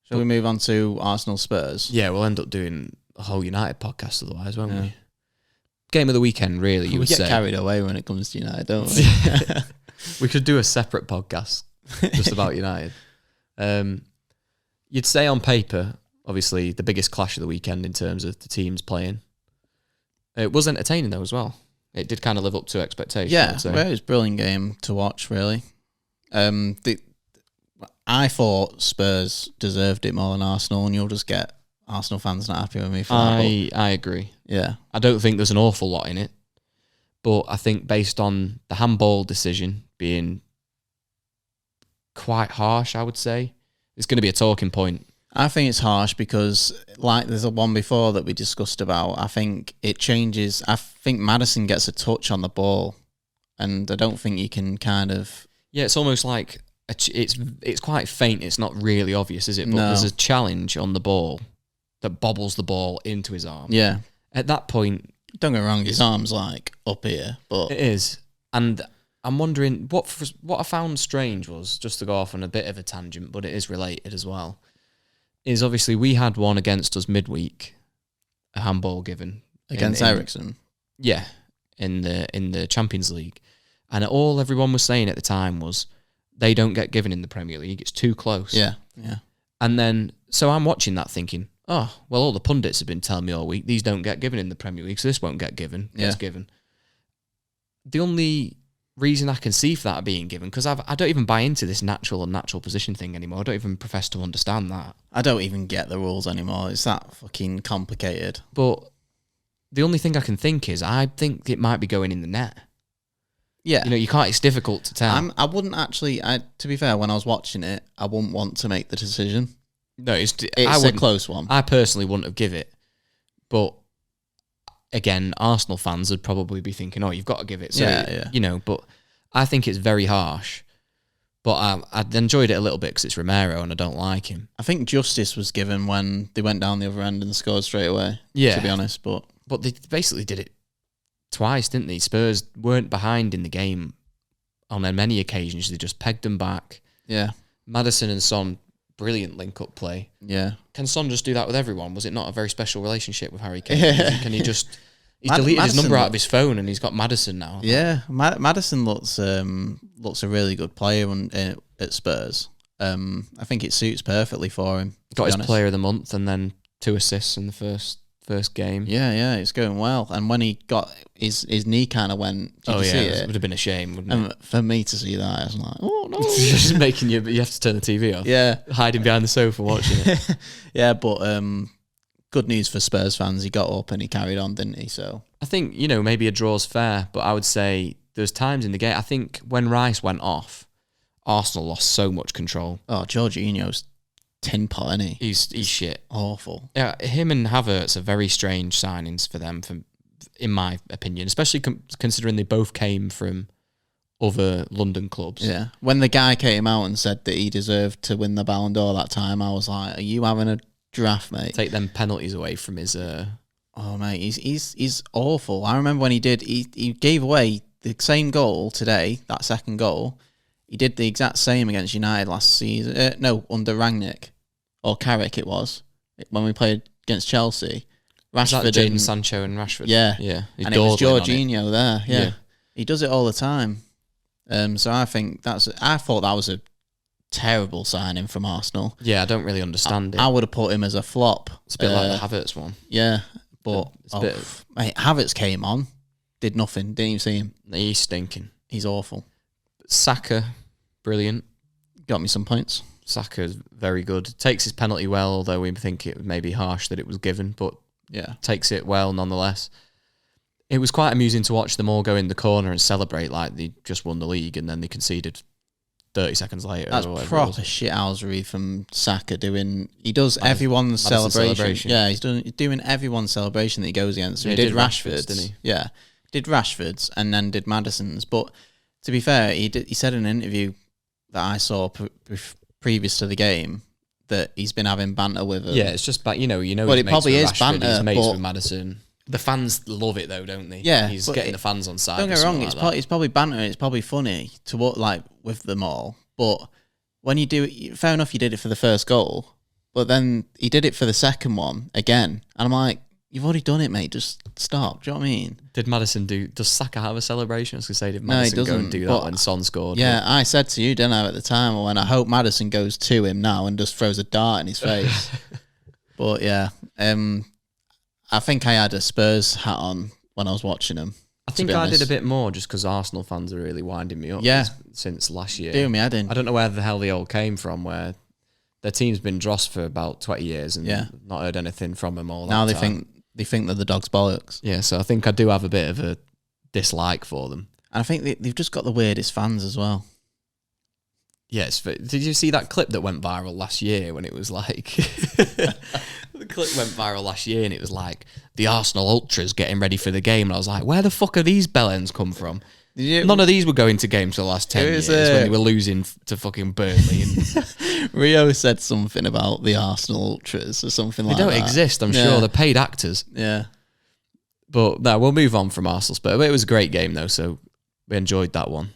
Shall we move on to Arsenal Spurs? Yeah, we'll end up doing a whole United podcast otherwise, won't we? Game of the weekend, really, you would say. We get carried away when it comes to United, don't we? We could do a separate podcast just about United. You'd say on paper, obviously, the biggest clash of the weekend in terms of the teams playing. It was entertaining, though, as well. It did kind of live up to expectations. Yeah, well, it was a brilliant game to watch, really. I thought Spurs deserved it more than Arsenal, and you'll just get Arsenal fans not happy with me for that. I agree. Yeah. I don't think there's an awful lot in it, but I think based on the handball decision being quite harsh, I would say, it's going to be a talking point. I think it's harsh because, like there's a one before that we discussed about, I think it changes. I think Maddison gets a touch on the ball, and I don't think you can kind of... Yeah, it's almost like it's quite faint. It's not really obvious, is it? But No. there's a challenge on the ball that bobbles the ball into his arm. Yeah. At that point... Don't get me wrong, his arm's like up here, but... It is. And I'm wondering, what I found strange was, just to go off on a bit of a tangent, but it is related as well, is obviously we had one against us midweek, a handball given. Against Ericsson? Yeah, in the Champions League. And all everyone was saying at the time was, they don't get given in the Premier League, it's too close. Yeah, yeah. And then, so I'm watching that thinking, oh, well, all the pundits have been telling me all week, these don't get given in the Premier League, so this won't get given. Gets given. The only reason I can see for that being given, because I don't even buy into this natural and natural position thing anymore. I don't even profess to understand that. I don't even get the rules anymore. It's that fucking complicated. But the only thing I can think is, I think it might be going in the net. Yeah. You know, it's difficult to tell. I wouldn't actually, to be fair, when I was watching it, I wouldn't want to make the decision. No, it's a close one. I personally wouldn't have give it. But again, Arsenal fans would probably be thinking, oh, you've got to give it. So, you know, but I think it's very harsh. But I enjoyed it a little bit because it's Romero and I don't like him. I think justice was given when they went down the other end and scored straight away, to be honest. But they basically did it twice, didn't they? Spurs weren't behind in the game on many occasions. They just pegged them back. Yeah. Maddison and Son, brilliant link-up play. Yeah. Can Son just do that with everyone? Was it not a very special relationship with Harry Kane? Can he just... He's deleted his number out of his phone and he's got Maddison now. Yeah. Maddison looks a really good player at Spurs. I think it suits perfectly for him. Got his player of the month and then 2 assists in the first game. Yeah, it's going well. And when he got his knee kind of went, did you see it? It would have been a shame, wouldn't it? For me to see that, I was like, oh no. Just making you have to turn the TV off. Yeah. Hiding behind the sofa watching it. Yeah, but good news for Spurs fans. He got up and he carried on, didn't he? So I think, maybe a draw's fair, but I would say there's times in the game, I think when Rice went off, Arsenal lost so much control. Oh, Jorginho's tin pot, isn't he? He's shit. Awful. Yeah, him and Havertz are very strange signings for them, in my opinion, especially considering they both came from other London clubs. Yeah. When the guy came out and said that he deserved to win the Ballon d'Or that time, I was like, are you having a draft, mate? Take them penalties away from his... Oh, mate, he's awful. I remember when he gave away the same goal today, that second goal. He did the exact same against United last season. Under Rangnick. Or Carrick it was, when we played against Chelsea. Rashford, Jadon Sancho and Rashford. Yeah. And it was Jorginho there. Yeah. He does it all the time. So I thought that was a terrible signing from Arsenal. Yeah, I don't really understand it. I would have put him as a flop. It's a bit like the Havertz one. Yeah, but mate, Havertz came on, did nothing. Didn't even see him. He's stinking. He's awful. Saka, brilliant. Got me some points. Saka's very good. Takes his penalty well, although we think it may be harsh that it was given, but takes it well nonetheless. It was quite amusing to watch them all go in the corner and celebrate like they just won the league and then they conceded 30 seconds later. That's proper shithousery from Saka doing... He does everyone's celebration. Yeah, he's doing everyone's celebration that he goes against. So he did Rashford's, didn't he? Yeah, did Rashford's and then did Maddison's. But to be fair, he said in an interview that I saw previous to the game that he's been having banter with him. Yeah, it's just but it probably is banter. He's mates with Maddison. The fans love it though, don't they? Yeah, he's getting the fans on side. Don't get me wrong, it's probably banter. It's probably funny to with them all. But when you do it, fair enough, you did it for the first goal. But then he did it for the second one again. And I'm like, you've already done it, mate. Just stop. Do you know what I mean? Did Maddison does Saka have a celebration? I was going to say, did No, he Maddison go and doesn't, do but- that when Son scored? Yeah, I said to you, didn't I, at the time, when I hope Maddison goes to him now and just throws a dart in his face. But yeah, I think I had a Spurs hat on when I was watching him. I think I did a bit more just because Arsenal fans are really winding me up since last year. Doing me head in. I don't know where the hell they all came from, where their team's been drossed for about 20 years and not heard anything from them all that Now time. they think they're the dog's bollocks. Yeah, so I think I do have a bit of a dislike for them. And I think they've just got the weirdest fans as well. Yes, but did you see that clip that went viral last year when it was like... The clip went viral last year and it was like the Arsenal Ultras getting ready for the game. And I was like, where the fuck are these bellends come from? None of these were going to games for the last 10 years when they were losing to fucking Burnley. And Rio said something about the Arsenal Ultras or something like that. They don't exist, I'm sure. They're paid actors. Yeah. But no, we'll move on from Arsenal Spurs. It was a great game though, so we enjoyed that one.